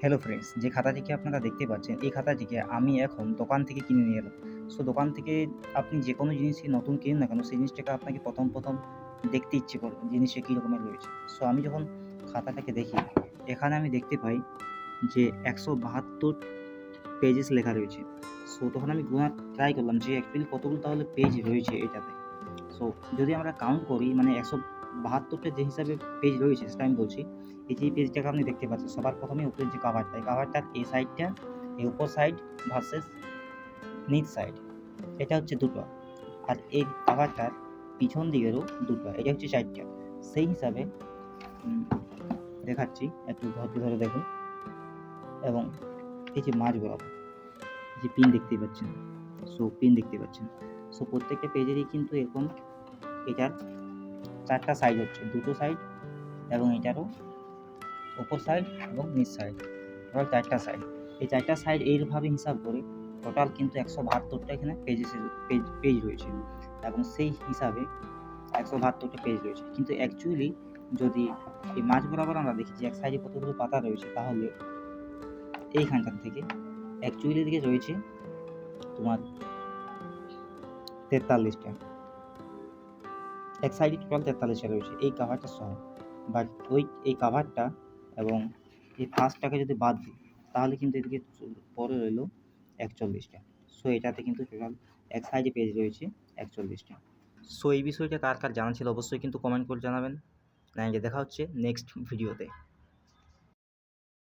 Hello friends, যে খাতাটিকে আপনারা দেখতে পাচ্ছেন, এই খাতাটিকে আমি এখন দোকান থেকে কিনে নিয়ে এলাম। সো দোকান থেকে আপনি যে কোনো জিনিসই নতুন কিনুন না কেন, সেই জিনিসটাকে আপনাকে প্রথম দেখতে ইচ্ছে করবে জিনিসটা কী রকমের রয়েছে। সো আমি যখন খাতাটাকে দেখি, এখানে আমি দেখতে পাই যে ১৭২ পেজেস লেখা রয়েছে। সো তখন আমি গোনার ট্রাই করলাম যে অ্যাকচুয়ালি কতগুলো তাহলে পেজ রয়েছে এটাতে। সো যদি আমরা কাউন্ট করি, মানে ১৭২টা যে হিসাবে পেজ রয়েছে সেটা আমি বলছি। এই যে পেজটাকে আপনি দেখতে পাচ্ছেন, সবার প্রথমে উপরের যে কাভারটা, এই কাভারটার এই সাইডটা, এই উপর সাইড ভার্সেস নিচ সাইড, এটা হচ্ছে দুটো। আর এই কাভারটার পিছন দিকেরও দুটো, এটা হচ্ছে ৪টা। সেই হিসাবে দেখাচ্ছি, একটু ধৈর্য ধরে দেখুন। এবং এই যে মাঝ বরাবর যে পিন দেখতেই পাচ্ছেন, সো পিন দেখতে পাচ্ছেন। সো প্রত্যেকটা পেজেরই কিন্তু এরকম এটার ৪টা সাইড হচ্ছে, দুটো সাইড এবং এটারও উপর সাইড এবং নিচ সাইড, টোটাল ৪টা সাইড। এই ৪টা সাইড এইভাবে হিসাব করে টোটাল কিন্তু ১৭২টা এখানে পেজ রয়েছে, এবং সেই হিসাবে ১৭২টা পেজ রয়েছে। কিন্তু অ্যাকচুয়ালি যদি এই মাঝ বরাবর আমরা দেখি যে এক সাইডে কতগুলো পাতা রয়েছে, তাহলে এইখানটার থেকে অ্যাকচুয়ালি দিকে রয়েছে তোমার ৪৩টা। এক সাইডে টোটাল ৪৩টা রয়েছে এই কাভারটা সহ। বাট এই কাভারটা এবং এই ফার্স্টটাকে যদি বাদ দিই, তাহলে কিন্তু এদিকে পরে রইল ৪১টা। সো এটাতে কিন্তু টোটাল এক সাইডে পেজ রয়েছে ৪১টা। সো এই বিষয়টা কার কার জানা ছিল অবশ্যই কিন্তু কমেন্ট করে জানাবেন। দেখা হচ্ছে নেক্সট ভিডিওতে।